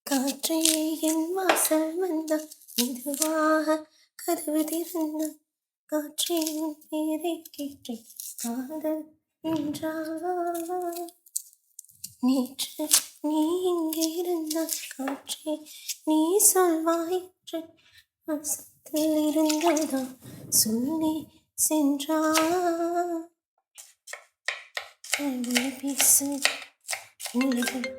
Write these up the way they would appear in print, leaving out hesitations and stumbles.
காற்றே என் வாசல் வந்த மெதுவாக கதவு திறந்த காற்றே உன் பேரை கேட்டேன் காதல் என்றார் நேற்று நீ இங்கே இருந்த காற்றே நீ சொல்வாயிற்று வாசத்தில் இருந்ததா சொல்லி சென்றார் பேசு உலகம்.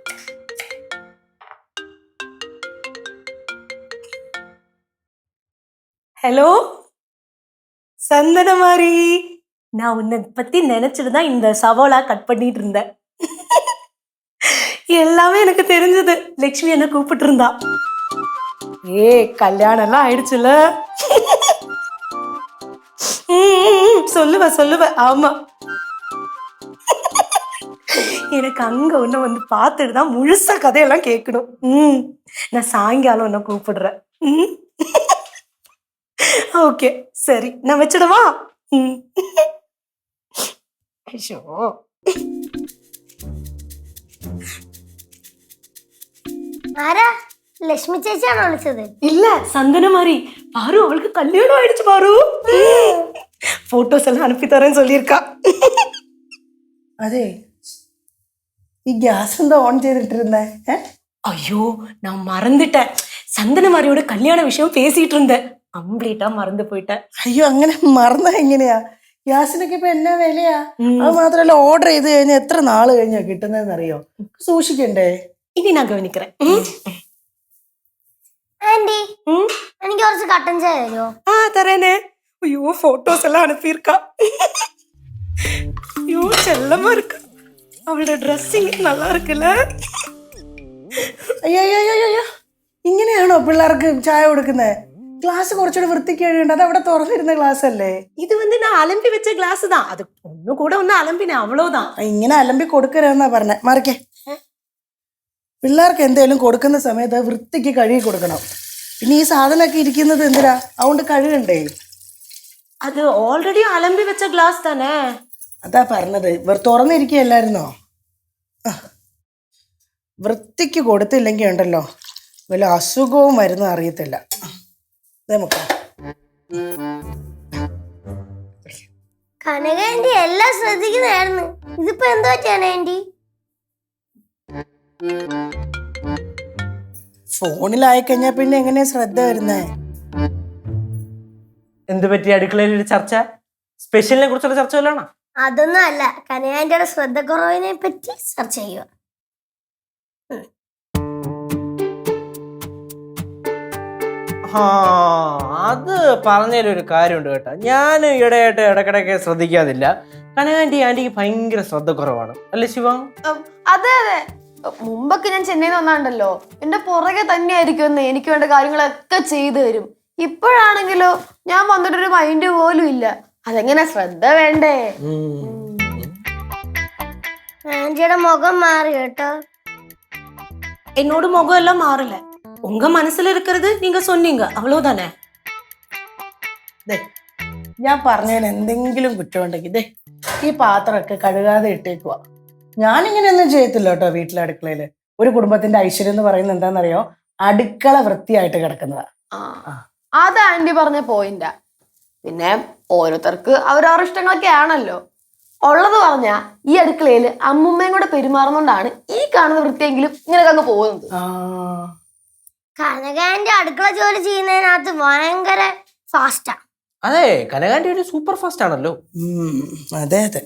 ஹலோ சந்தனமாரி, நான் உன்னை பத்தி நினைச்சிட்டு தான் இந்த சவாலா கட் பண்ணிட்டு இருந்தேன். எல்லாமே எனக்கு தெரிஞ்சது. லக்ஷ்மி என்ன கூப்பிட்டு இருந்தா. கல்யாணம் எல்லாம் ஆயிடுச்சுல. சொல்லுவ ஆமா. எனக்கு அங்க உன்னை வந்து பார்த்துட்டு தான் முழுசா கதையெல்லாம் கேட்கணும். நான் சாயங்காலம் உன்னை கூப்பிடுறேன். ஓகே சரி, நான் வச்சிடவா? ஐயோ, ആരാ? ലക്ഷ്മി ചേച്ചിയാണോ വിളിച്ചത്? இல்ல சந்தனமாரி. பாரு, அவளுக்கு கல்யாணம் ஆயிடுச்சு பாரு. போட்டோஸ் எல்லாம் அனுப்பி தரேன்னு சொல்லியிருக்கா. അതെ, ഈ ഗ്യാസ് എന്താ ഓൺ ചെയ്തിട്ടിരുന്നേ? ஐயோ, நான் மறந்துட்டேன். சந்தனமாரியோட கல்யாண விஷயம் பேசிட்டு இருந்தேன். കംപ്ലീറ്റാ മറന്നു പോയിട്ട. അയ്യോ, അങ്ങനെ മറന്നാ എങ്ങനെയാ? ഗ്യാസിനൊക്കെ ഇപ്പൊ എന്നാ വിലയാ? അത് മാത്രല്ല, ഓർഡർ ചെയ്ത് കഴിഞ്ഞാൽ എത്ര നാള് കഴിഞ്ഞാ കിട്ടുന്നതെന്ന് അറിയോ? സൂക്ഷിക്കണ്ടേ? ഇനി ഞാൻ ഗവനിக்கிறேன். ആന്റി, എനിക്ക് കുറച്ച് കട്ടൻ ചായ തരുമോ? തരേനെ. അയ്യോ, ഫോട്ടോസ് എല്ലാം അனுப்பியிருக்கா. ஐயோ, செல்லமா இருக்கு. அவளோட ഡ്രസ്സിങ് நல்லா இருக்குல்ல? അയ്യോ അയ്യോ അയ്യോ, ഇങ്ങനെയാണോ പിള്ളേർക്ക് ചായ കൊടുക്കുന്നത്? ഗ്ലാസ് കുറച്ചുകൂടെ വൃത്തിക്ക് കഴിയണ്ട. അത് അവിടെ തുറന്നിരുന്ന ഗ്ലാസ് അല്ലേ? ഇത് வந்து நான் அலம்பி வச்ச கிளாஸ் தான். அது ஒண்ணு கூட ஒண்ணு அலம்பினேன், அவ்வளவுதான். ഇങ്ങനെ അലമ്പി കൊടുക്കരുതെന്നാ പറഞ്ഞേ. മറിക്കേ, പിള്ളേർക്ക് എന്തെങ്കിലും കൊടുക്കുന്ന സമയത്ത് വൃത്തിക്ക് കഴുകി കൊടുക്കണം. പിന്നെ ഈ സാധനമൊക്കെ ഇരിക്കുന്നത് എന്തിനാ? അതുകൊണ്ട് കഴുകണ്ടേ? അത് ഓൾറെഡി അലമ്പി വെച്ച ഗ്ലാസ് തന്നെ. അതാ പറഞ്ഞത്, തുറന്നിരിക്കുകയല്ലായിരുന്നോ? വൃത്തിക്ക് കൊടുത്തില്ലെങ്കിൽ ഉണ്ടല്ലോ വല്ല അസുഖവും വരുന്ന അറിയത്തില്ല. കനക ആന്റി എല്ലാം ശ്രദ്ധിക്കുന്നതായിരുന്നു. ഇതിപ്പോ എന്താ പറ്റിയാണ് ആന്റി? ഫോണിലായി കഴിഞ്ഞാ പിന്നെ എങ്ങനെയാ ശ്രദ്ധ വരുന്നേ? എന്ത് പറ്റി? അടുക്കളയിൽ ഒരു ചർച്ച, സ്പെഷ്യലിനെ കുറിച്ചുള്ള ചർച്ച വല്ലതാണോ? അതൊന്നും അല്ല, കനക ആന്റിയുടെ ശ്രദ്ധക്കുറവിനെ പറ്റി ചർച്ച ചെയ്യുക. അത് പറഞ്ഞതിലൊരു കാര്യമുണ്ട് കേട്ടോ. ഞാൻ ഈയിടെയായിട്ട് ഇടക്കിടയ്ക്ക് ശ്രദ്ധിക്കാതില്ല. കനകാന്റി ആന്റിക്ക് ഭയങ്കര ശ്രദ്ധ കുറവാണ് അല്ലേ ശിവ? അതെ അതെ, മുമ്പൊക്കെ ഞാൻ ചെന്നൈയിൽ വന്നാണ്ടല്ലോ എന്റെ പുറകെ തന്നെയായിരിക്കും, എനിക്ക് വേണ്ട കാര്യങ്ങളൊക്കെ ചെയ്തു തരും. ഇപ്പോഴാണെങ്കിലോ ഞാൻ വന്നിട്ടൊരു മൈൻഡ് പോലും ഇല്ല. അതെങ്ങനെ ശ്രദ്ധ വേണ്ടേ? ആന്റിയുടെ മുഖം മാറി കേട്ടോ. என்னோட முகம் எல்லாம் மாறல. உங்க മനസ്സിൽ இருக்கிறது நீங்க சொன்னீங்க, அவ்வளவுதானே. ഞാൻ പറഞ്ഞതിന് എന്തെങ്കിലും കുറ്റമുണ്ടെങ്കിൽ ഈ പാത്രമൊക്കെ കഴുകാതെ ഇട്ടേക്കുവാ. ഞാനിങ്ങനെയൊന്നും ചെയ്യത്തില്ല കേട്ടോ. വീട്ടിലെ അടുക്കളയില് ഒരു കുടുംബത്തിന്റെ ഐശ്വര്യം എന്ന് പറയുന്നത് എന്താണെന്നറിയോ? അടുക്കള വൃത്തിയായിട്ട് കിടക്കുന്നതാ. അത് ആന്റി പറഞ്ഞ പോയിന്റാ. പിന്നെ ഓരോരുത്തർക്ക് അവരവരുടെ ഇഷ്ടങ്ങളൊക്കെ ആണല്ലോ. ഉള്ളത് പറഞ്ഞ ഈ അടുക്കളയില് അമ്മുമ്മയും കൂടെ പെരുമാറുന്നോണ്ടാണ് ഈ കാണുന്ന വൃത്തിയെങ്കിലും ഇങ്ങനെയൊക്കെ അങ്ങ് പോകുന്നത്. കനകാന്റെ അടുക്കള ജോലി ചെയ്യുന്നതിനകത്ത് ഭയങ്കര ഫാസ്റ്റാ. അതെ, കനകാന്റി ഒരു സൂപ്പർ ഫാസ്റ്റ് ആണല്ലോ. അതെ അതെ.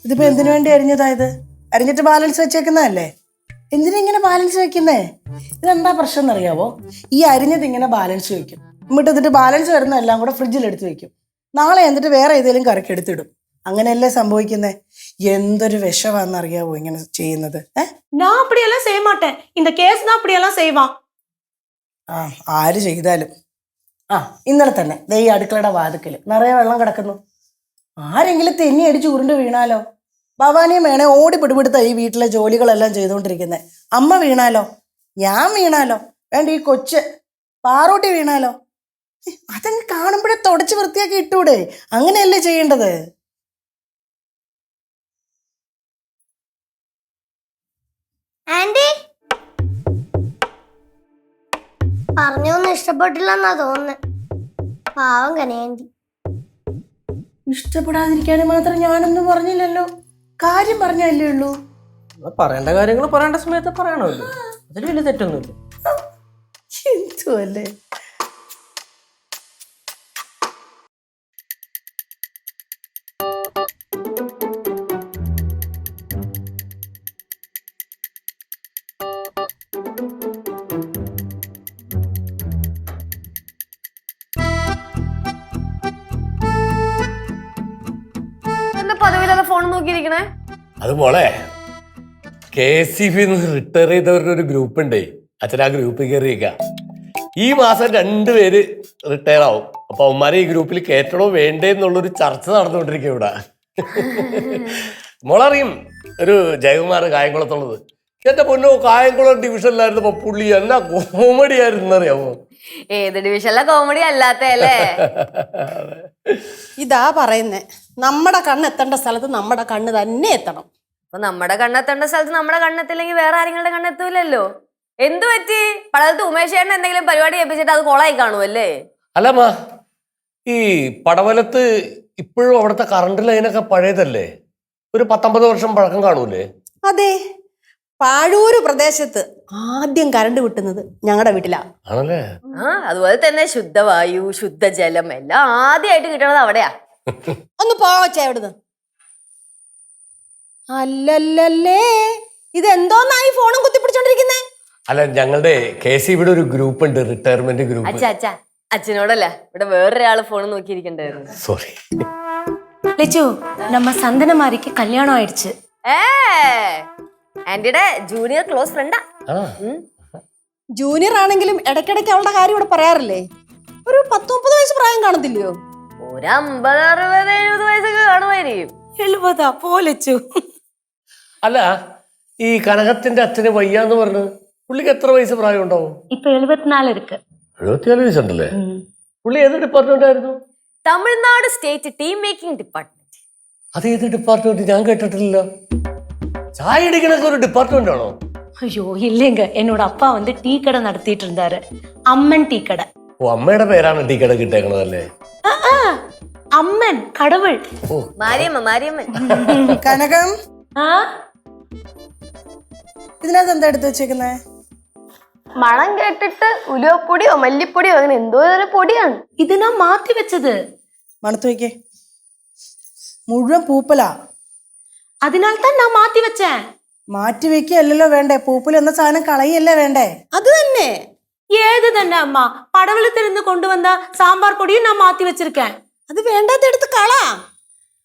ഇതിപ്പോ എന്തിനു വേണ്ടി അരിഞ്ഞതായത്? അരിഞ്ഞിട്ട് ബാലൻസ് വെച്ചേക്കുന്നതല്ലേ? എന്തിനാ ഇങ്ങനെ ബാലൻസ് വെക്കുന്നേ? ഇതെന്താ പ്രശ്നം എന്നറിയാവോ? ഈ അരിഞ്ഞത് ഇങ്ങനെ ബാലൻസ് വെക്കും, എന്നിട്ട് ബാലൻസ് വരുന്ന എല്ലാം കൂടെ ഫ്രിഡ്ജിൽ എടുത്ത് വെക്കും. നാളെ എന്നിട്ട് വേറെ ഏതെങ്കിലും കറിക്ക് എടുത്തിടും. അങ്ങനെയല്ലേ സംഭവിക്കുന്നേ? എന്തൊരു വിഷമാണെന്നറിയാവോ ഇങ്ങനെ ചെയ്യുന്നത്? நான் அப்படியெல்லாம் செய்ய மாட்டேன். இந்த கேஸ் தான் அப்படியெல்லாம் செய்வான். ആര് ചെയ്താലും. ഇന്നലെ തന്നെ ഈ അടുക്കളയുടെ വാതിക്കല് നിറയെ വെള്ളം കിടക്കുന്നു. ആരെങ്കിലും തെന്നി അടിച്ച് ഉരുണ്ട് വീണാലോ? ഭവാനിയും വേണേ ഓടി പിടിപിടുത്ത ഈ വീട്ടിലെ ജോലികളെല്ലാം ചെയ്തുകൊണ്ടിരിക്കുന്നത്. അമ്മ വീണാലോ? ഞാൻ വീണാലോ? വേണ്ട ഈ കൊച്ച് പാറൂട്ടി വീണാലോ? അതങ്ങ് കാണുമ്പോഴേ തുടച്ച് വൃത്തിയാക്കി ഇട്ടൂടെ? അങ്ങനെയല്ലേ ചെയ്യേണ്ടത്? ആന്റി പറഞ്ഞൊന്നും ഇഷ്ടപ്പെട്ടില്ലെന്നാ തോന്നുന്നത്. പാവം കനകാന്റി. ഇഷ്ടപ്പെടാതിരിക്കാനും മാത്രം ഞാനൊന്നും പറഞ്ഞില്ലല്ലോ. കാര്യം പറഞ്ഞല്ലേ ഉള്ളൂ. പറയേണ്ട കാര്യങ്ങൾ പറയേണ്ട സമയത്ത് പറയണമല്ലോ. അതിൽ വലിയ തെറ്റൊന്നുമില്ല. എന്തുവല്ലേ. എന്താ പതിവില്ലാതെ ഫോൺ നോക്കിയിരിക്കണേ? അത് മോളെ KCB റിട്ടയർ ചെയ്തവരുടെ ഒരു ഗ്രൂപ്പ് ഉണ്ടേ. അച്ഛൻ ആ ഗ്രൂപ്പിൽ കയറിയേക്ക. ഈ മാസം 2 പേര് റിട്ടയർ ആവും. അപ്പൊ അവന്മാരെ ഈ ഗ്രൂപ്പിൽ കയറ്റണോ വേണ്ടേ എന്നുള്ളൊരു ചർച്ച നടന്നുകൊണ്ടിരിക്കുക ഇവിടെ. മോളറിയും ഒരു ജയകുമാർ കായംകുളത്തുള്ളത്. എന്റെ പൊന്നോ, കായംകുളം ഡിവിഷനിലായിരുന്നപ്പോ പുള്ളി എന്നാ കോമഡി ആയിരുന്നു അറിയാമോ. ഏത് ഡിവിഷനിലെ കോമഡി അല്ലാത്തല്ലേ? ഇതാ പറയുന്നേ, നമ്മുടെ കണ്ണ് എത്തേണ്ട സ്ഥലത്ത് നമ്മുടെ കണ്ണ് തന്നെ എത്തണം. അപ്പൊ നമ്മുടെ കണ്ണെത്തേണ്ട സ്ഥലത്ത് നമ്മുടെ കണ്ണെത്തില്ലെങ്കിൽ വേറെ ആരെങ്കിലും കണ്ണെത്തൂലല്ലോ. എന്തു പറ്റി? പടലത്ത് ഉമേഷ് ചേട്ടൻ എന്തെങ്കിലും പരിപാടി ഏൽപ്പിച്ചിട്ട് അത് കൊളായി കാണുമല്ലേ? അല്ലമ്മ, ഈ പടവലത്ത് ഇപ്പോഴും അവിടുത്തെ കറണ്ട് ലൈനൊക്കെ പഴയതല്ലേ? ഒരു 19 വർഷം പഴക്കം കാണൂലേ? അതെ, പാഴൂര് പ്രദേശത്ത് ആദ്യം കറണ്ട് വിട്ടുന്നത് ഞങ്ങളുടെ വീട്ടിലാ. ആണല്ലേ? അതുപോലെ തന്നെ ശുദ്ധവായു, ശുദ്ധജലം എല്ലാം ആദ്യമായിട്ട് കിട്ടണത് അവിടെയാ. ഒന്ന് പോവച്ചേ അവിടുന്ന്. അല്ലല്ലേ, ഇതെന്തോന്നായി ഫോണും കുത്തിപ്പിടിച്ചോണ്ടിരിക്കുന്നേ? അല്ല, ഞങ്ങളുടെ KCBയുടെ ഒരു ഗ്രൂപ്പ് ഉണ്ട്, റിട്ടയർമെന്റ് ഗ്രൂപ്പ്. അച്ഛനോടല്ല, ഇവിടെ വേറൊരാള് ഫോൺ നോക്കിയിരിക്കണ്ടായിരുന്നു. സോറി ലച്ചു, നമ്മ സന്തനമാരിക്ക് കല്യാണം ആയിடுச்சு. ആന്റിയുടെ ജൂനിയർ ക്ലോസ് ഫ്രണ്ടാ. ജൂനിയർ ആണെങ്കിലും ഇടയ്ക്കിടയ്ക്ക് അവളുടെ കാര്യം ഇവിടെ പറയാറില്ലേ? ഒരു 10-30 വയസ്സ് പ്രായം കാണത്തില്ലയോ? ഒരു 50-60-70 വയസ്സൊക്കെ കാണുമായിരിക്കും. 70 പോ ലച്ചു. അല്ല, ഈ കനകത്തിന്റെ അച്ഛന് വയ്യാന്ന് പറഞ്ഞു. പുള്ളിക്ക് എത്ര വയസ്സ് പ്രായം ഉണ്ടാവും? ഇപ്പൊ 74 ഇருக்கு. 74 വയസ്സുണ്ടല്ലേ? പുള്ളി ഏത് ഡിപ്പാർട്ട്മെന്റ് ആയിരുന്നു? Tamil Nadu state team making department. അത് ഏത് ഡിപ്പാർട്ട്മെന്റ്? ഞാൻ കേട്ടിട്ടില്ല. ചായ അടിക്കണൊക്കെ ഒരു ഡിപ്പാർട്ട്മെന്റ് ആണോ? ஐயோ இல்லைங்க, என்னோட அப்பா வந்து டீ கடை நடத்திட்டு இருந்தாரு. அம்மன் டீ கடை. ഓ, അമ്മയുടെ പേരാണ് ടീ കട കിട്ടേക്കണതല്ലേ? അമ്മൻ കടവൾ. മാരിയമ്മൻ. കനകം, ആ ഇതിനകത്ത് എന്താ എടുത്തു വെച്ചേക്കുന്നേ? മണം കേട്ടിട്ട് ഉലുവപ്പൊടിയോ മല്ലിപ്പൊടിയോ അങ്ങനെ എന്തോ ഒരു പൊടിയാണ്. ഇത് ഞാൻ മാറ്റി വെച്ചത്. മണത്ത് വയ്ക്കേ. മുഴുവൻ പൂപ്പലാ. അതിനാൽ തന്നെ ഞാൻ മാറ്റി വെച്ചേ. മാറ്റി വെക്കല്ലോ വേണ്ടേ, പൂപ്പൽ എന്ന സാധനം കളയല്ലേ വേണ്ടേ? അത് തന്നെ. ഏത് തന്നെ അമ്മ, പടവലത്തിരുന്ന് കൊണ്ടുവന്ന സാമ്പാർ പൊടിയും ഞാൻ മാറ്റി വെച്ചിരിക്കேன். അത് വേണ്ടാത്ത എടുത്ത് കളാ.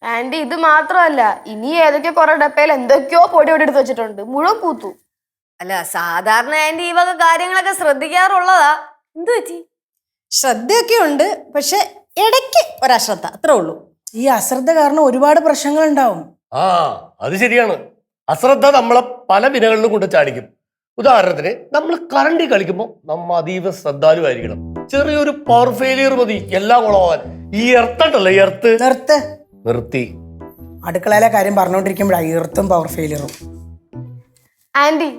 ആന്റി, ഇത് മാത്രമല്ല, ഇനി ഏതൊക്കെ കുറെ ഡപ്പയിൽ എന്തൊക്കെയോ പൊടി ഇവിടെ എടുത്ത് വെച്ചിട്ടുണ്ട്. മുഴുവൻ പൂത്തു. അല്ല, സാധാരണ ആന്റി ഈ വക കാര്യങ്ങളൊക്കെ ശ്രദ്ധിക്കാറുള്ളതാ. എന്തു പറ്റി? ശ്രദ്ധയൊക്കെ ഉണ്ട്, പക്ഷെ ഇടയ്ക്ക് ഒരശ്രദ്ധ, അത്രേ ഉള്ളൂ. ഈ അശ്രദ്ധ കാരണം ഒരുപാട് പ്രശ്നങ്ങൾ ഉണ്ടാവും. ആ, അത് ശരിയാണ്. അശ്രദ്ധ നമ്മളെ പല വിനകളിലും കൊണ്ട് ചാടിക്കും. ഉദാഹരണത്തിന്, നമ്മൾ കറണ്ടി കളിക്കുമ്പോൾ നമ്മ അതീവ ശ്രദ്ധാലുവായിരിക്കണം. ചെറിയൊരു പവർ ഫെയിലിയർ മതി എല്ലാം കുളമാവാൻ. ഈ എർത്തുണ്ടല്ലോ, എർത്ത് നിർത്തി. അടുക്കളയിലെ കാര്യം പറഞ്ഞുകൊണ്ടിരിക്കുമ്പോഴാണ് ഈർത്തും പവർ ഫെയിലിയറും. ആന്റി,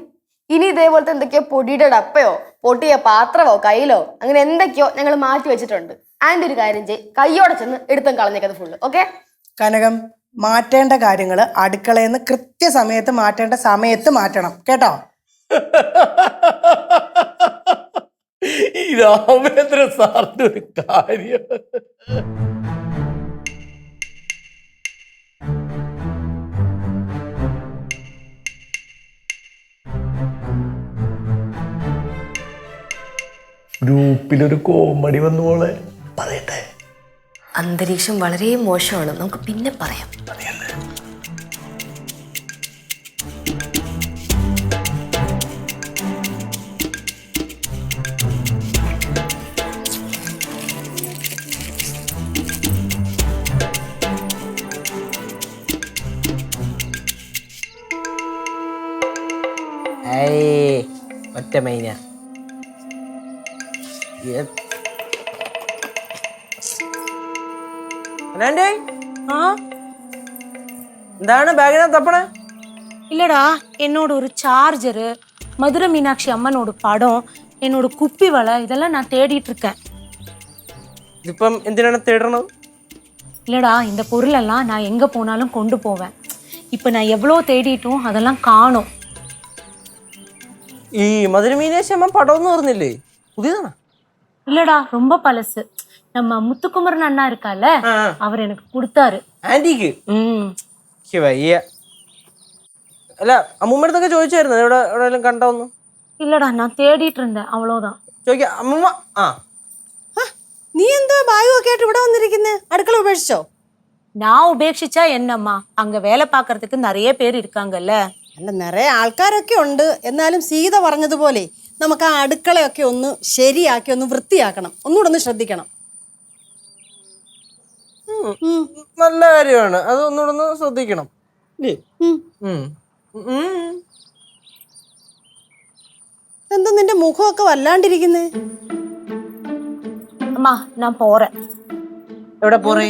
ഇനി ഇതേപോലത്തെ എന്തൊക്കെയോ പൊടിയുടെ ഡപ്പയോ പൊട്ടിയ പാത്രമോ കയ്യിലോ അങ്ങനെ എന്തൊക്കെയോ ഞങ്ങൾ മാറ്റി വെച്ചിട്ടുണ്ട്. ആന്റി ഒരു കാര്യം ചെയ്യ്, കയ്യോടെ ചെന്ന് എടുത്തും കളഞ്ഞേക്കത് ഫുള്ള്. ഓക്കെ? കനകം, മാറ്റേണ്ട കാര്യങ്ങൾ അടുക്കളയിൽ നിന്ന് കൃത്യസമയത്ത് മാറ്റേണ്ട സമയത്ത് മാറ്റണം, കേട്ടോ? ഈ രാമേന്ദ്ര സാറിന്റെ ഒരു കാര്യം. ഗ്രൂപ്പിലൊരു കോമഡി വന്നു മോളെ, പറയട്ടെ? അന്തരീക്ഷം വളരെ മോശമാണ്, നമുക്ക് പിന്നെ പറയാം. ഒറ്റ മൈന. ആ, എന്താണ് ബാഗിനകത്ത് തപ്പണേ? இல்லடா என்னோட ஒரு சார்ஜரு, மதுரை மீனாட்சி அம்மனோட படம், என்னோட குப்பி வலை இதெல்லாம் நான் தேடிட்டு இருக்கேன். ഇതിപ്പം എന്തിനാണ് തേടണത്? இல்லடா இந்த பொருளெல்லாம் நான் எங்க போனாலும் கொண்டு போவேன். இப்போ நான் எவ்வளோ தேடிட்டும் அதெல்லாம் காணோம். ഈ മധുര മീനാക്ഷി അമ്മ പടം എന്ന് പറഞ്ഞില്ലേ, പുതിയതാണോ? இல்லடா ரொம்ப பழசு. நம்ம முத்துக்குமரன் அண்ணா இருக்கால, அவர் எனக்கு கொடுத்தாரு. ആന്റിക്ക് ம் വയ്യ. അല്ല അമ്മൂമ്മടുത്തൊക്കെ ചോദിച്ചായിരുന്നു എവിടെ എവിടെയെങ്കിലും കണ്ടോന്ന്? இல்லடா நான் தேடிட்டு இருந்தேன், அவ்வளோதான். ചോദിക്കാം അമ്മൂമ്മ. ആ നീ എന്താ ബാഗുമൊക്കെ ആയിട്ട് ഇവിടെ വന്നിരിക്കുന്നേ? അടുക്കള ഉപേക്ഷിച്ചോ? நான் உபேட்சிச்சா என்னம்மா, அங்க வேலை பார்க்கறதுக்கு நிறைய பேர் இருக்காங்கல்ல. അല്ല, നിറയെ ആൾക്കാരൊക്കെ ഉണ്ട്. എന്നാലും സീത പറഞ്ഞതുപോലെ നമുക്ക് ആ അടുക്കളയൊക്കെ ഒന്ന് ശരിയാക്കി ഒന്ന് വൃത്തിയാക്കണം. ഒന്നുകൂടെ ഒന്ന് ശ്രദ്ധിക്കണം. നല്ല കാര്യമാണ്, അത് ഒന്നുകൂടെ ഒന്ന് ശ്രദ്ധിക്കണം. എന്താ നിന്റെ മുഖമൊക്കെ വല്ലാണ്ടിരിക്കുന്നേ? அம்மா நான் போறேன். എവിടെ പോറേ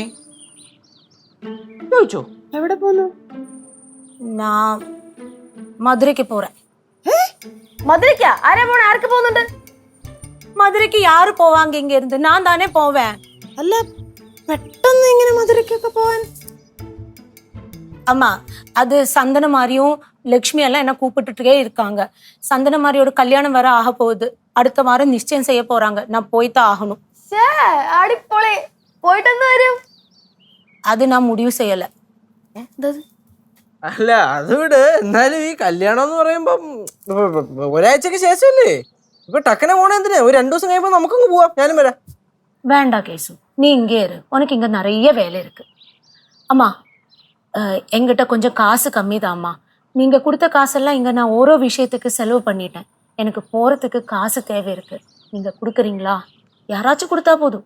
ചോദിച്ചോ? എവിടെ പോന്നു? நான் மதுரைக்கு போறேன். മധുരയ്ക്കാ? ആരാ പോണേ? ആർക്ക് പോകുന്നുണ്ട്? மதுரைக்கு யாரு போவாங்க இங்க இருந்து? நான் தானே போவேன். അല്ല, പെട്ടെന്ന് ഇങ്ങനെ മധുരയ്ക്കൊക്കെ പോവാൻ? அம்மா அது சந்தனமாரியும் லக்ஷ்மி எல்லாம் என்ன கூப்பிட்டுட்டே இருக்காங்க. சந்தனமாரியோட கல்யாணம் வேற ஆக போகுது. அடுத்த வாரம் நிச்சயம் செய்ய போறாங்க. நான் போய்தான் ஆகணும். അടിപൊളി. പോയിട്ടെന്ന് വരും? அது நான் முடிவு செய்யல. അല്ല അത് വിട്. എന്നാലും ഈ കല്യാണം എന്ന് പറയുമ്പം ഒരാഴ്ചക്ക് ശേഷമല്ലേ? ഇപ്പൊ ടക്കനെ പോണേ എന്തിനാ? ഒരു 2 ദിവസം കഴിയുമ്പോ നമുക്കങ്ങ് പോവാം, ഞാനും വരാം. வேண்டாம் கேசு, நீ இங்கே இரு. உனக்கு இங்க நிறைய வேலை இருக்கு. அம்மா என்கிட்ட கொஞ்சம் காசு கம்மி தான்மா. நீங்க கொடுத்த காசெல்லாம் இங்க நான் ஓரோ விஷயத்துக்கு செலவு பண்ணிட்டேன். எனக்கு போறதுக்கு காசு தேவை இருக்கு. நீங்க கொடுக்குறீங்களா? யாராச்சும் கொடுத்தா போதும்.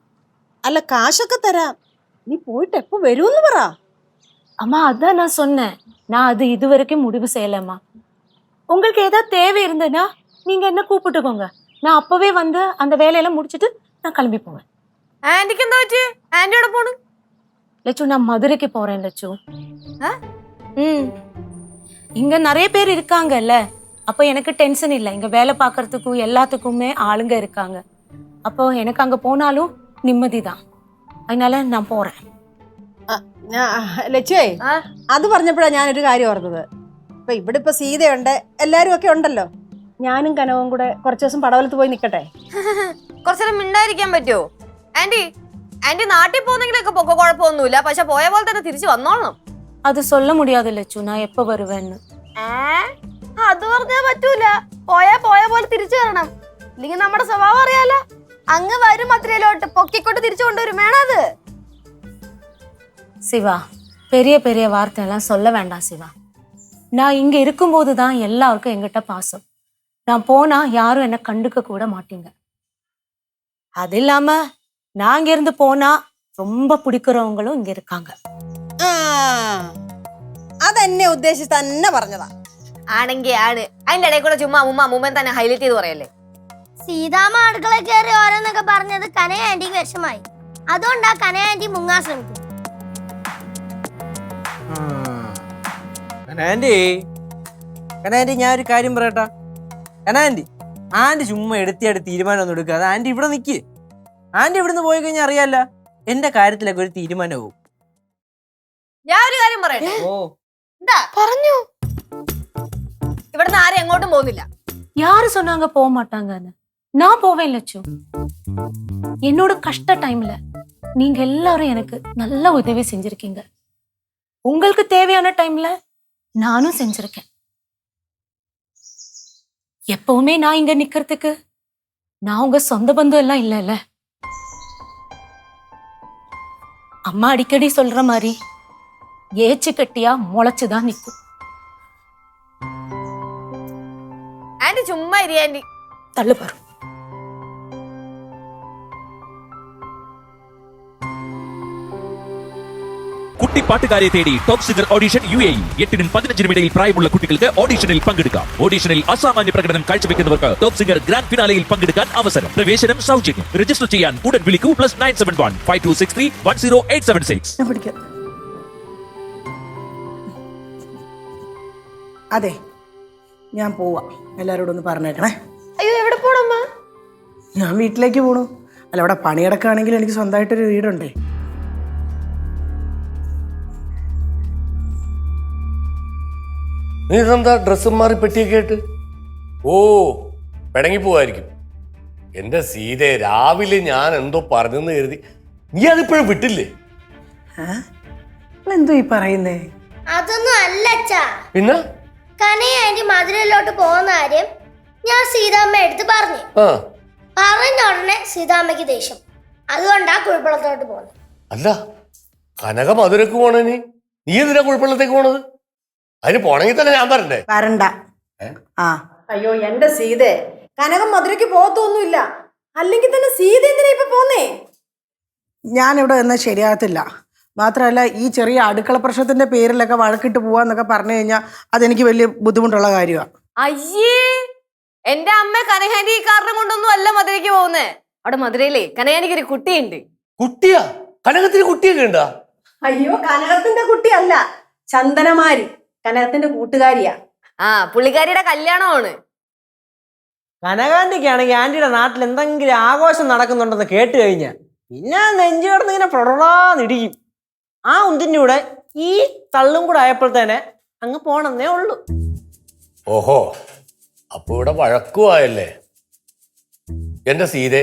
അല്ല, കാശൊക്കെ തരാം. നീ പോയിട്ട് എപ്പോ വരുമെന്ന് പറ. அம்மா அதான் நான் சொன்னேன். நான் அது இது வரைக்கும் முடிவு செய்யலம்மா. உங்களுக்கு ஏதாவது தேவை இருந்ததுன்னா நீங்க என்ன கூப்பிட்டுக்கோங்க. நான் அப்பவே வந்து அந்த வேலையெல்லாம் முடிச்சுட்டு நான் கிளம்பி போவேன். ആന്റിക്ക് എന്താ പറ്റി? ആന്റിയോടെ പോണു? லட்சு நான் மதுரைக்கு போறேன் லட்சு. இங்க நிறைய பேர் இருக்காங்கல்ல, அப்போ எனக்கு டென்ஷன் இல்லை. இங்க வேலை பார்க்கறதுக்கும் எல்லாத்துக்குமே ஆளுங்க இருக்காங்க. அப்போ எனக்கு அங்க போனாலும் நிம்மதிதான். அதனால நான் போறேன். ലച്ചുവേ, അത് പറഞ്ഞപ്പോഴാ ഞാനൊരു കാര്യം ഓർത്തത്. ഇപ്പൊ ഇവിടെ ഇപ്പൊ സീതയുണ്ട്, എല്ലാരും ഒക്കെ ഉണ്ടല്ലോ. ഞാനും കനവും കൂടെ കുറച്ചു ദിവസം പടവലത്ത് പോയി നിക്കട്ടെ. കുറച്ചേരം മിണ്ടായിരിക്കാൻ പറ്റുമോ? ആന്റി നാട്ടിൽ പോകുന്നെങ്കിലൊക്കെ പൊക്കോ, കുഴപ്പമൊന്നുമില്ല. പക്ഷെ പോയ പോലെ തന്നെ തിരിച്ചു വന്നോളണം. அது சொல்ல முடியாது லட்சு, நான் எப்ப வருவேன்னு. അത് പറഞ്ഞാ പറ്റൂല. പോയ പോലെ തിരിച്ചു വരണം. ഇല്ലെങ്കിൽ നമ്മുടെ സ്വഭാവം അറിയാലോ. അങ്ങ് വരും മധുരയിലോട്ട് പൊക്കിക്കൊണ്ട് തിരിച്ചു കൊണ്ടുവരും. വേണത് சிவா, பெரிய பெரிய வார்த்தையெல்லாம் சொல்ல வேண்டாம் சிவா. நான் இங்க இருக்கும்போது தான் எல்லாருக்கும் எங்கிட்ட பாசம். நான் போனா யாரும் என்ன கண்டுக்க கூட மாட்டீங்க. அது இல்லாம நான் இங்க இருந்து போனா ரொம்ப பிடிக்கிறவங்களும் இங்க இருக்காங்க. അതെന്നെ ഉദ്ദേശിച്ച് തന്നെ പറഞ്ഞതാ. ആണെങ്കിൽ ആണ്. അതിന്റെ ഇടയിൽ കൂടെ ചുമ്മാ അമ്മൂമ്മൻ തന്നെ ഹൈലൈറ്റ് ചെയ്ത് പറയല്ലേ. സീതാമ്മ അടുക്കള കയറി ഓരോന്നൊക്കെ പറഞ്ഞത് കനയ ആന്റിക്ക് വിഷമായി. അതുകൊണ്ടാ കനയ ആന്റി മുങ്ങാൻ ശ്രമിക്കും. ആന്റി ഞാൻ ഒരു കാര്യം പറയട്ടാ. ആന്റി ചുമ്മാ എടുത്തിയായിട്ട് തീരുമാനം ഒന്നും എടുക്കുക. ആന്റി ഇവിടെ നിൽക്ക്. ആന്റി ഇവിടുന്ന് പോയി കഴിഞ്ഞാൽ അറിയാല്ല, എന്റെ കാര്യത്തിലൊക്കെ ഒരു തീരുമാനവും. ഞാൻ ഒരു കാര്യം പറയട്ടെ. എന്താ പറഞ്ഞു? ഇവിടുന്ന് ആരും എങ്ങോട്ടും പോകുന്നില്ല. யாரு சொன்னாங்க போக மாட்டாங்கன்னு? நான் போவேன் லட்சு. என்னோட கஷ்ட டைம்ல நீங்க எல்லாரும் எனக்கு நல்ல உதவி செஞ்சிருக்கீங்க. உங்களுக்கு தேவையான டைம்ல நானும் செஞ்சிருக்கேன். எப்பவுமே நான் இங்க நிக்கிறதுக்கு நான் உங்க சொந்த பந்தம் எல்லாம் இல்லைல்ல. அம்மா அடிக்கடி சொல்ற மாதிரி ஏச்சு கட்டியா முளைச்சுதான் நிக்கும். ആന്റി ചുമ്മാ ഇരി. ആന്റി தள்ளு பாரு. കുട്ടിപ്പാട്ടുകാരെ തേടി ടോപ്പ് സിംഗർ ഓഡിഷൻ UAE 8-നും 15-നും ഇടയിൽ പ്രായമുള്ള കുട്ടികൾക്ക് ഓഡിഷനിൽ പങ്കെടുക്കാം. ഓഡിഷനിൽ അസാമാന്യ പ്രകടനം കാഴ്ചവെക്കുന്നവർക്ക് ടോപ്പ് സിംഗർ ഗ്രാൻഡ് ഫിനാലയിൽ പങ്കെടുക്കാൻ അവസരം. പ്രവേശനം സൗജന്യം. രജിസ്റ്റർ ചെയ്യാൻ ഉടൻ വിളിക്കൂ. +971 5263 10876. അതെ, ഞാൻ പോവാ. എല്ലാവരോടും ഒന്ന് പറഞ്ഞേക്കണേ. അയ്യോ എവിടെ പോണമ്മ? ഞാൻ വീട്ടിലേക്ക് പോണു. അല്ല, അവിടെ പണിയെടുക്കുകയാണെങ്കിൽ എനിക്ക് സ്വന്തമായിട്ടൊരു വീടുണ്ടേ. നീ ഇതെന്താ ഡ്രസ്സും മാറി പെട്ടിയൊക്കെ ആയിട്ട്? ഓ, പിടങ്ങി പോവായിരിക്കും. എന്റെ സീതെ, രാവിലെ ഞാൻ എന്തോ പറഞ്ഞെന്ന് കരുതി നീ അതിപ്പോഴും വിട്ടില്ലേ? എന്തോ ഈ പറയുന്നേ? അതൊന്നും അല്ല അച്ഛാ. പിന്നെ കനയ ആന്റി മധുരയിലോട്ട് പോകുന്ന കാര്യം ഞാൻ സീതാമ്മ എടുത്ത് പറഞ്ഞു. ആ പറഞ്ഞ ഉടനെ സീതാമ്മയ്ക്ക് ദേഷ്യം. അതുകൊണ്ടാ കുഴിപ്പള്ളത്തോട്ട് പോകുന്നത്. അല്ല, കനക മധുരക്ക് പോണേ നീ എന്തിനാ കുഴപ്പമുള്ളത്തേക്ക് പോണത്? അതിന് പോണെങ്കിൽ തന്നെ ഞാൻ പറഞ്ഞേ. വരണ്ട. ആ അയ്യോ എന്റെ സീതേ, കനകം മധുരയ്ക്ക് പോകത്തൊന്നുമില്ല. അല്ലെങ്കിൽ തന്നെ സീത എന്തിനാ ഇപ്പൊ പോന്നേ? ഞാനിവിടെ എന്നാൽ ശരിയാകത്തില്ല. മാത്രമല്ല, ഈ ചെറിയ അടുക്കള പ്രശ്നത്തിന്റെ പേരിലൊക്കെ വഴക്കിട്ട് പോവാന്നൊക്കെ പറഞ്ഞു കഴിഞ്ഞാൽ അതെനിക്ക് വലിയ ബുദ്ധിമുട്ടുള്ള കാര്യമാണ്. അയ്യേ, എന്റെ അമ്മ കനകാന്റി ഈ കാരണം കൊണ്ടൊന്നും അല്ല മധുരയ്ക്ക് പോകുന്നേ. അവിടെ മധുരയിലേ കനകാന്റിക്ക് ഒരു കുട്ടിയുണ്ട്. കുട്ടിയാ? കനകത്തിന് കുട്ടിയൊക്കെ ഉണ്ടാ? അയ്യോ, കനകത്തിന്റെ കുട്ടിയല്ല, ചന്ദനമാരി കനകത്തിന്റെ കൂട്ടുകാരിയാ. ആ, പുള്ളിക്കാരിയുടെ കല്യാണമാണ്. കനകാന്റിക്കാണെങ്കിൽ ആന്റിയുടെ നാട്ടിൽ എന്തെങ്കിലും ആഘോഷം നടക്കുന്നുണ്ടെന്ന് കേട്ട് കഴിഞ്ഞാൽ പിന്നെ നെഞ്ചു കിടന്ന് ഇങ്ങനെ പ്രൊടറാന്നിടിക്കും. ആ ഉന്തിൻ്റെ കൂടെ ഈ തള്ളും കൂടെ ആയപ്പോഴത്തേനെ അങ്ങ് പോണെന്നേ ഉള്ളൂ. ഓഹോ, അപ്പൊ ഇവിടെ വഴക്കുമായല്ലേ? എന്റെ സീതെ,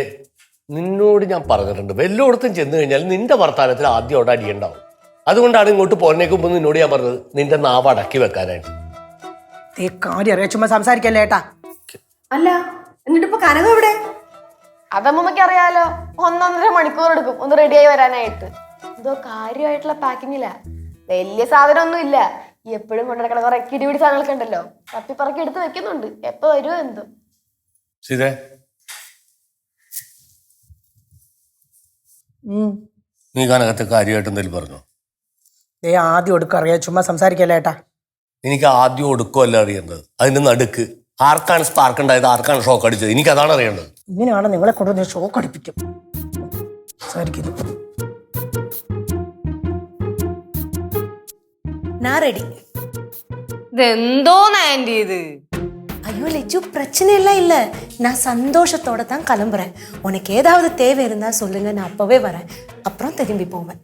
നിന്നോട് ഞാൻ പറഞ്ഞിട്ടുണ്ട്, വല്ലോടത്തും ചെന്ന് കഴിഞ്ഞാൽ നിന്റെ വർത്താനത്തിൽ ആദ്യം അവിടെ അടിയുണ്ടാവും. അതുകൊണ്ടാണ് ഇങ്ങോട്ട് പോന്നേക്കുമ്പോ നിന്നോട് ഞാൻ പറഞ്ഞത് നിന്റെ നാവ് അടക്കി വെക്കാനായിട്ട്. കാര്യം അറിയാം, ചുമ്മാ സംസാരിക്കല്ലേ ഏട്ടാ. അല്ല, എന്നിട്ടിപ്പോ കനകം എവിടെ? അതമ്മമ്മയ്ക്ക് അറിയാലോ, 1.5 മണിക്കൂർ എടുക്കും ഒന്ന് റെഡിയായി വരാനായിട്ട്. എന്തോ കാര്യമായിട്ടുള്ള പാക്കിങ്ങില്ല, വലിയ സാധനമൊന്നും ഇല്ല. എപ്പോഴും കൊണ്ടുനടക്കണ കുറെ കിടിപിടി സാധനങ്ങളൊക്കെ ഉണ്ടല്ലോ, തപ്പിപ്പറക്കി എടുത്ത് വെക്കുന്നുണ്ട്. എപ്പോ വരുമോ എന്തോ. സീതെ, നീ കനകത്തെ കാര്യമായിട്ട് എന്തെങ്കിലും പറഞ്ഞോ? ആദ്യം ഒടുക്കം അറിയാം, ചുമ്മാ സംസാരിക്കല്ലേ ഏട്ടാ. എനിക്ക് ആദ്യം ഒടുക്കമല്ല അറിയേണ്ടത്, അതിന്റെ നടുക്ക്. ആർക്കാണ് സ്പാർക്ക് ഉണ്ടായത്, ആർക്കാണ് ഷോക്ക് അടിച്ചത്, എനിക്ക് അതാണ് അറിയേണ്ടത്. ഇങ്ങനെയാണ് നിങ്ങളെ കൊണ്ടുവന്ന് ഷോക്ക് അടിപ്പിക്കും. സംസാരിക്കുന്നു. நான் ரெடி. ഇതെന്തോന്ന് ആന്റി ഇത്? ஐயோ லெஜு, பிரச்சனை எல்லாம் இல்லை. நான் சந்தோஷத்தோட தான் கிளம்புறேன். உனக்கு ஏதாவது தேவை இருந்தா சொல்லுங்க, நான் அப்பவே வரேன். அப்புறம் திரும்பி போவேன்.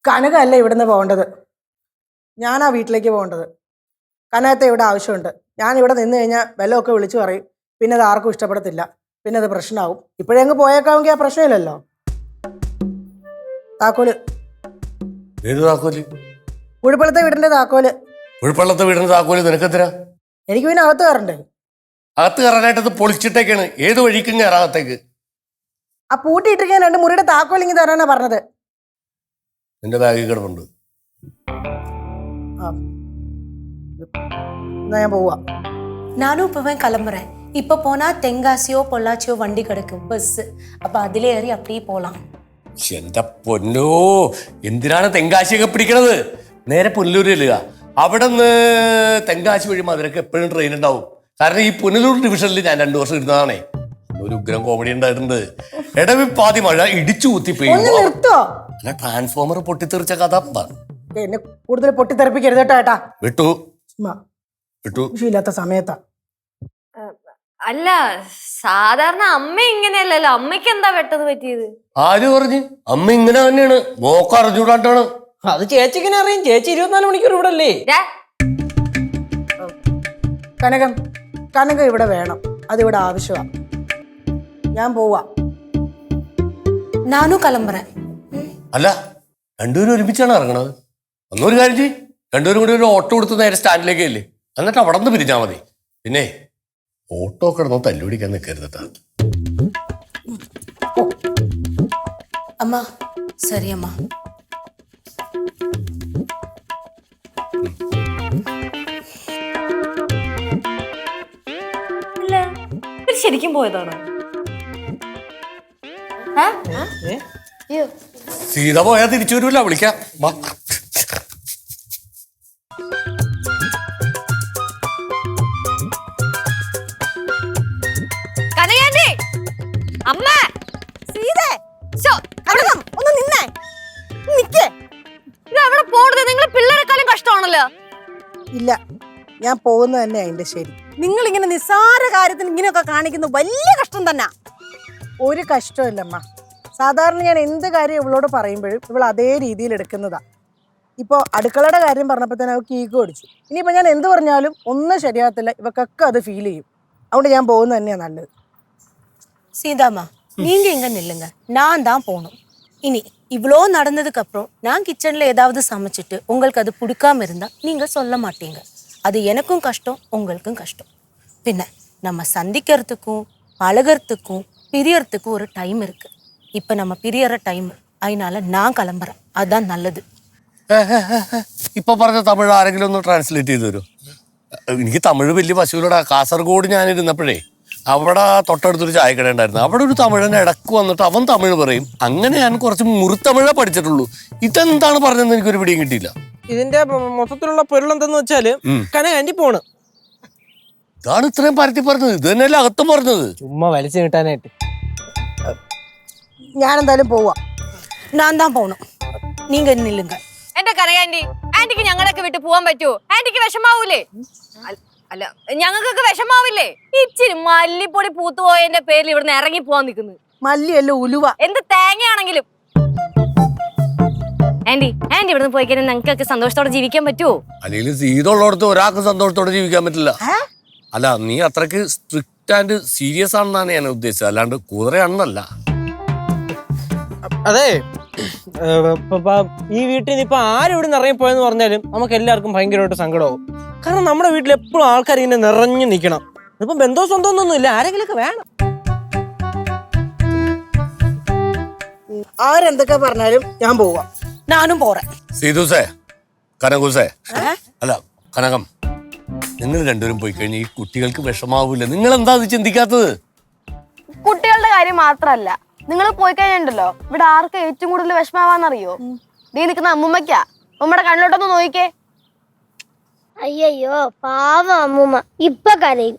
കനകല്ല ഇവിടുന്ന് പോകേണ്ടത്, ഞാനാ വീട്ടിലേക്ക് പോകേണ്ടത്. കനകത്തെ ഇവിടെ ആവശ്യമുണ്ട്. ഞാൻ ഇവിടെ നിന്ന് കഴിഞ്ഞാൽ വെല്ലമൊക്കെ വിളിച്ചു പറയും, പിന്നെ അത് ആർക്കും ഇഷ്ടപ്പെടത്തില്ല, പിന്നെ അത് പ്രശ്നമാവും. ഇപ്പോഴേ അങ്ങ് പോയേക്കാമെങ്കിൽ ആ പ്രശ്നമില്ലല്ലോ. താക്കോല്. ഏത് താക്കോല്? കുഴിപ്പള്ളത്തെ വീടിന്റെ താക്കോല്. കുഴിപ്പള്ളത്തെ വീടിന്റെ താക്കോല് നിനക്കെത്തിനാ? എനിക്ക് പിന്നെ അകത്ത് കയറണ്ടേ? അകത്ത് കയറാനായിട്ട് അത് പൊളിച്ചിട്ടേക്കാണ്. ഏത് വഴിക്കും കയറാകത്തേക്ക്. ആ പൂട്ടിയിട്ടിരിക്കാൻ 2 മുറിയുടെ താക്കോൽ ഇങ്ങനെ തരാനാ പറഞ്ഞത്. നിന്റെ ബാഗിൽ കിടപ്പുണ്ട്. എന്നാ ഞാൻ പോവാ. நானும் இப்பவே கிளம்புறேன். இப்போ போனா தென்காசியோ பொள்ளாச்சியோ வண்டி கிடைக்கும், பஸ். அப்ப அதிலே ஏறி அப்படியே போலாம். എന്റെ പൊന്നോ, എന്തിനാണ് തെങ്കാശിയൊക്കെ പിടിക്കണത്? നേരെ പുനലൂർ ചെല്ലുക. അവിടെ നിന്ന് തെങ്കാശി വഴി മധുരക്ക് എപ്പോഴും ട്രെയിൻ ഉണ്ടാവും. കാരണം ഈ പുനലൂർ ഡിവിഷനിൽ ഞാൻ 2 വർഷം ഇരുന്നതാണേ. ഒരു ഉഗ്രം കോമഡി ഉണ്ടായിട്ടുണ്ട്. ഇടവിപ്പാതി മഴ ഇടിച്ചു കുത്തി പെയ്യുമ്പോ അല്ല, ട്രാൻസ്ഫോമർ പൊട്ടിത്തെറിച്ച കഥ എന്നെ കൂടുതൽ പൊട്ടിത്തെറിപ്പിക്കരുത് കേട്ടോ ഏട്ടാ. വിട്ടു ചുമ്മാ വിട്ടു. ഇല്ലാത്ത സമയത്താ. അല്ല, സാധാരണ അമ്മ ഇങ്ങനെയല്ലല്ലോ. അമ്മയ്ക്ക് എന്താ പെട്ടെന്ന് പറ്റിയത്? ആര് പറഞ്ഞു? അമ്മ ഇങ്ങനെ തന്നെയാണ്, നോക്ക അറിഞ്ഞൂടാണ്ടാണ്. അത് ചേച്ചിക്കിനെ അറിയും, ചേച്ചി 24 മണിക്കൂർ ഇവിടെ അല്ലേ. കനകം ഇവിടെ വേണം, അതിവിടെ ആവശ്യമാണ്. ഞാൻ പോവാ. நானும் கிளம்புறேன். അല്ല, രണ്ടുപേരും ഒരുമിച്ചാണ് ഇറങ്ങണത്. ഒന്നൊരു കാര്യം ചെയ്യ്, രണ്ടുപേരും കൂടി ഒരു ഓട്ടോ കൊടുത്ത് നേരെ സ്റ്റാൻഡിലേക്ക് അല്ലേ, എന്നിട്ട് അവിടെ നിന്ന് പിരിഞ്ഞാൽ മതി. പിന്നെ ഓട്ടോ കിടന്നോ തല്ലുപിടിക്കാൻ നിൽക്കരുതട്ടാ. அம்மா சரி அம்மா. ശരിക്കും പോയതാണോ? സീത പോയാൽ തിരിച്ചു വരൂല, വിളിക്കാം. കനകാന്റി, അമ്മ, സീതേ, ഒന്ന് നിന്നേ, നിക്കേ. ഇത് എവിടെ പോണത്? നിങ്ങൾ പിള്ളേരെക്കാളും കഷ്ടമാണല്ലോ. ഇല്ല, ഞാൻ പോകുന്നത് തന്നെ അതിന്റെ ശരി. നിങ്ങൾ ഇങ്ങനെ നിസ്സാര കാര്യത്തിന് ഇങ്ങനെയൊക്കെ കാണിക്കുന്നത് വലിയ കഷ്ടം തന്നെ. ഒരു കഷ്ടമില്ലമ്മ. സാധാരണ ഞാൻ എന്ത് കാര്യം ഇവളോട് പറയുമ്പോഴും ഇവൾ അതേ രീതിയിൽ എടുക്കുന്നതാ. ഇപ്പോൾ അടുക്കളയുടെ കാര്യം പറഞ്ഞപ്പോൾ തന്നെ അവൾക്ക് ഈഗോ അടിച്ചു. ഇനിയിപ്പോൾ ഞാൻ എന്ത് പറഞ്ഞാലും ഒന്നും ശരിയാകത്തില്ല, ഇവക്കൊക്കെ അത് ഫീൽ ചെയ്യും. അതുകൊണ്ട് ഞാൻ പോകുന്നത് തന്നെയാണ് നല്ലത്. சீதாம்மா, நீங்க இங்க நில்லுங்க, நான் தான் போகணும். இனி இவ்வளோ நடந்ததுக்கு அப்புறம் நான் கிச்சன்ல ஏதாவது சமைச்சிட்டு உங்களுக்கு அது பிடிக்காம இருந்தா நீங்க சொல்ல மாட்டீங்க. அது எனக்கும் கஷ்டம், உங்களுக்கும் கஷ்டம். பின்ன நம்ம சந்திக்கிறதுக்கும் பழகிறதுக்கும் பிரியறதுக்கும் ஒரு டைம் இருக்கு. இப்ப நம்ம பிரியற டைம், அதனால நான் கிளம்புறேன். அதுதான் நல்லது. ഇപ്പൊ പറഞ്ഞ തമിഴ് ആരെങ്കിലും ഒന്ന് ട്രാൻസ്ലേറ്റ് ചെയ്തു തരും? എനിക്ക് തമിഴ് വലിയ പശുവിലൂടെ. കാസർഗോഡ് ഞാനിരുന്നപ്പോഴേ അവിടെ തൊട്ടടുത്തൊരു ചായക്കട ഉണ്ടായിരുന്നു. അവിടെ ഒരു തമിഴൻ ഇടക്ക് വന്നിട്ട് അവൻ തമിഴ് പറയും. അങ്ങനെ ഞാൻ കുറച്ച് മുറിത്തമിഴേ പഠിച്ചിട്ടുള്ളൂ. ഇതെന്താണ് പറഞ്ഞതെന്ന് എനിക്കൊരു പിടിയും കിട്ടിയില്ല. ഇതിന്റെ മൊത്തത്തിലുള്ള പൊരുളെന്തെന്ന് വെച്ചാല് കനകാന്റി പോണ്. ഇതാണ് ഇത്രയും പരത്തി പറഞ്ഞത്. ഇത് തന്നെയല്ലേ അകത്തും പറഞ്ഞത്. ചുമ്മാ വലിച്ചു കിട്ടാനായിട്ട്. ഞാൻ എന്തായാലും പോവാ. நான் தான் போகணும், நீங்க நில்லுங்க. എന്റെ കനകാന്റി, ആന്റിക്ക് ഞങ്ങളൊക്കെ വിട്ട് പോവാൻ പറ്റുമോ? ആന്റിക്ക് വിഷമാവൂലേ? അല്ല, ഞങ്ങൾക്കൊക്കെ വിഷമാവില്ലേ? ഇച്ചിരി മല്ലിപ്പൊടി പൂത്തുപോയതിന്റെ പേരിൽ ഇവിടുന്ന് ഇറങ്ങി പോവാൻ നിൽക്കുന്നു. മല്ലിയല്ലോ ഉലുവ. എന്ത് തേങ്ങയാണെങ്കിലും. ആന്റി ഇവിടുന്ന് പോയി കഴിഞ്ഞാൽ ഞങ്ങൾക്കൊക്കെ സന്തോഷത്തോടെ ജീവിക്കാൻ പറ്റുമോ? അല്ലെങ്കിൽ സീത ഉള്ളിടത്ത് ഒരാൾക്ക് സന്തോഷത്തോടെ ജീവിക്കാൻ പറ്റില്ല. അല്ല, നീ അത്രക്ക് സ്ട്രിക്റ്റ് ആൻഡ് സീരിയസ് ആണെന്നാണ് ഞാൻ ഉദ്ദേശിച്ചത്, അല്ലാണ്ട് കുതിരയാണെന്നല്ല. അതെ, ഈ വീട്ടിൽ നിന്ന് ഇപ്പൊ ആരും ഇവിടെ ഇറങ്ങിപ്പോയെന്ന് പറഞ്ഞാലും നമുക്ക് എല്ലാവർക്കും ഭയങ്കരമായിട്ട് സങ്കടമാവും. കാരണം നമ്മുടെ വീട്ടിൽ എപ്പോഴും ആൾക്കാർ ഇങ്ങനെ നിറഞ്ഞു നിൽക്കണം. ഇപ്പം ബന്ധോ സ്വന്തമൊന്നും ഇല്ല, ആരെങ്കിലൊക്കെ വേണം. ആരെന്തൊക്കെ പറഞ്ഞാലും ഞാൻ പോവാം. நானும் போறேன். സീതുസേ, കനകൂസേ, അല്ല കനകം, നിങ്ങൾ രണ്ടുപേരും പോയി കഴിഞ്ഞാൽ ഈ കുട്ടികൾക്ക് വിഷമാവൂല. നിങ്ങൾ എന്താ അത് ചിന്തിക്കാത്തത്? കുട്ടികളുടെ കാര്യം മാത്രല്ല, നിങ്ങൾ പോയി കഴിഞ്ഞിട്ടുണ്ടല്ലോ, ഇവിടെ ആർക്ക് ഏറ്റവും കൂടുതൽ വിഷമാവാന്നറിയോ? നീ നിൽക്കുന്ന അമ്മൂമ്മയ്ക്കാ. അമ്മയുടെ കണ്ണിലോട്ടൊന്ന് നോക്കിക്കേ. അയ്യോ പാവം അമ്മൂമ്മ ഇപ്പൊ കരയും.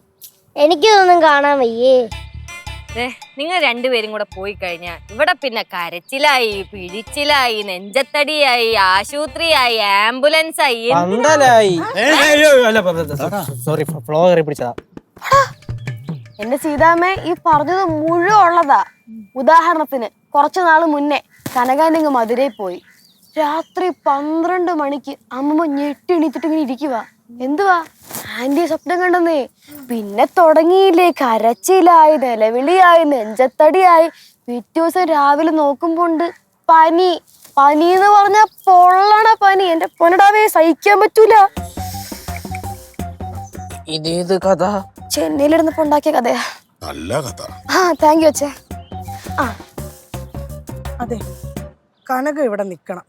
എനിക്കിതൊന്നും കാണാൻ വയ്യേ. നിങ്ങൾ രണ്ടുപേരും കൂടെ പോയി കഴിഞ്ഞാൽ ഇവിടെ പിന്നെ കരച്ചിലായി, പിഴിച്ചിലായി, നെഞ്ചത്തടിയായി, ആശുപത്രിയായി, ആംബുലൻസ് ആയി, സോറി, ഫ്ലോ കയറി പിടിച്ചതാ. എന്റെ സീതാമ്മ ഈ പറഞ്ഞത് മുഴുവൻ ഉള്ളതാ. ഉദാഹരണത്തിന് കുറച്ചു നാള് മുന്നേ കനകാന്റിങ് മധുരയിൽ പോയി. രാത്രി 12 മണിക്ക് അമ്മമ്മ ഞെട്ടിണീറ്റിട്ട് ഇങ്ങനെ ഇരിക്കുക. എന്തുവാ? ആന്റി സ്വപ്നം കണ്ടെന്നേ. പിന്നെ തുടങ്ങിയില്ലേ കരച്ചിലായി, നിലവിളിയായി, നെഞ്ചത്തടിയായി. പിറ്റേ ദിവസം രാവിലെ നോക്കുമ്പോണ്ട് പനി. പനി എന്ന് പറഞ്ഞ പൊള്ളണ പനി. എന്റെ പൊന്നടാവേ, സഹിക്കാൻ പറ്റൂല. ഇതേത് കഥ? ചെന്നൈയിലിരുന്നപ്പോ ഉണ്ടാക്കിയ കഥയാ. നല്ല കഥ. താങ്ക് യു അച്ഛേ. അതെ, കനക ഇവിടെ നിൽക്കണം.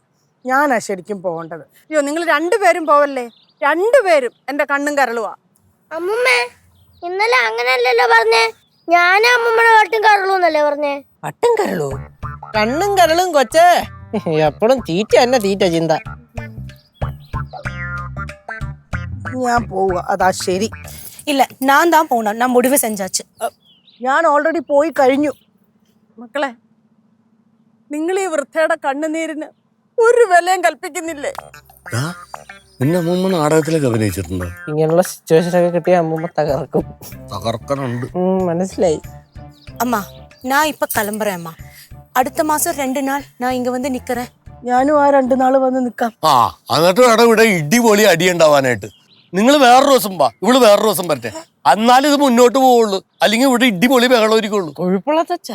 ഞാനാ ശരിക്കും പോകേണ്ടത്. അയ്യോ, നിങ്ങൾ രണ്ടുപേരും പോവല്ലേ? രണ്ടുപേരും എന്റെ കണ്ണും കരളുവാ. അമ്മൂമ്മേ, ഇന്നലെ അങ്ങനെയല്ലല്ലോ പറഞ്ഞേ. ഞാനും അമ്മൂമ്മയുടെ കട്ടും കരളൂന്നല്ലേ പറഞ്ഞേ? പട്ടും കരളൂ? കണ്ണും കരളും കൊച്ചേ. എപ്പോഴും തീറ്റ തന്നെ തീറ്റ ചിന്ത. ഞാൻ പോവുക, അതാ ശരി. இல்ல, நான் தான் போகணும். நான் முடிவு செஞ்சாச்சு. ഞാൻ ഓൾറെഡി പോയി കഴിഞ്ഞു. മക്കളെ, നിങ്ങൾ ഈ വൃദ്ധയുടെ കണ്ണുനീരിന് ഒരു വിലയും കൽപ്പിക്കുന്നില്ലേ? നിന്നെ അമ്മൂമ്മ നാടകത്തിലൊക്കെ അഭിനയിച്ചിട്ടുണ്ടോ? ഇങ്ങനെയുള്ള സിറ്റുവേഷൻ ഒക്കെ കിട്ടിയ അമ്മൂമ്മ തകർക്കും. തകർക്കനുണ്ട്. മനസ്സിലായി. அம்மா, நான் இப்ப கிளம்புறேன். அம்மா, அடுத்த மாசம் 2 நாள் நான் இங்க வந்து நிக்கிறேன். ഞാനും ആ 2 നാള് വന്ന് നിൽക്കാം. എന്നിട്ട് വേണം ഇവിടെ ഇടിപൊളി അടി ഉണ്ടാവാനായിട്ട്. നിങ്ങൾ വേറൊരു ദിവസം വാ, ഇവള് വേറൊരു ദിവസം വരട്ടെ. എന്നാലും ഇത് മുന്നോട്ട് പോവുള്ളൂ. അല്ലെങ്കിൽ ഇവിടെ ഇടിപൊളി ബഹളമായിരിക്കുള്ളൂ. കൊഴുപ്പുള്ള തച്ച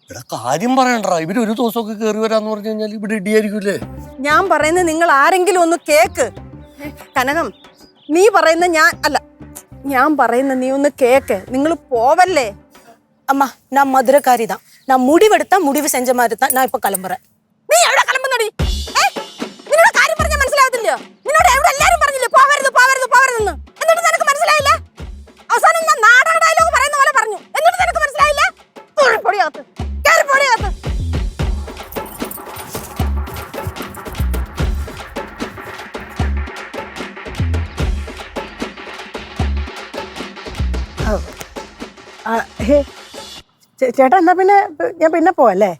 ഇവിടെ കാര്യം പറയണ്ടാ. ഇവര് ഒരു ദിവസമൊക്കെ കയറി വരാന്ന് പറഞ്ഞു കഴിഞ്ഞാൽ ഇവിടെ ഇടിയായിരിക്കൂലേ. ഞാൻ പറയുന്നത് നിങ്ങൾ ആരെങ്കിലും ഒന്ന് കേക്ക്. കനകം, നീ പറയുന്ന ഞാൻ പറയുന്ന നീ ഒന്ന് കേക്ക്. നിങ്ങൾ പോവല്ലേ? அம்மா, நான் மதுரைக்காரி தான். நான் முடிவெடுத்தா முடிவு செஞ்ச மாதிரி தான். நான் இப்ப கிளம்புறேன். നീ എവിടെ കിളമ്പുന്നടി? നിന്നോട് കാര്യം പറഞ്ഞാൽ മനസ്സിലാവത്തില്ലയോ? നിന്നോട് എവിടെ എല്ലാരും പറഞ്ഞില്ലേ പോവരുത് പോവരുത് പോവരുതെന്ന്? എന്നിട്ട് നിനക്ക് മനസ്സിലായില്ല? അവസാനം ഞാൻ നാടക ഡയലോഗ് പറയുന്ന പോലെ പറഞ്ഞു. എന്നിട്ട് നിനക്ക് മനസ്സിലായില്ല? പൊടിയകത്ത് കേറി, പൊടിയകത്ത്. ചേട്ടാ, എന്നാ പിന്നെ ഞാൻ പിന്നെ പോവല്ലേ?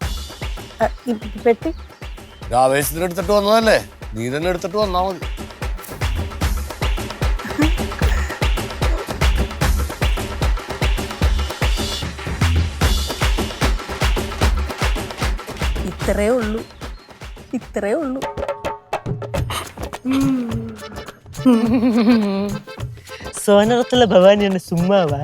ഈ പെട്ടി ആവേശത്തിന് എടുത്തിട്ട് വന്നതല്ലേ, നീ തന്നെ എടുത്തിട്ട് വന്നാ മതി. ഇത്രേ ഉള്ളൂ, ഇത്രേ ഉള്ളൂ. സോനറത്തുള്ള ഭവാനിയാണ് സുമ്മാവാ.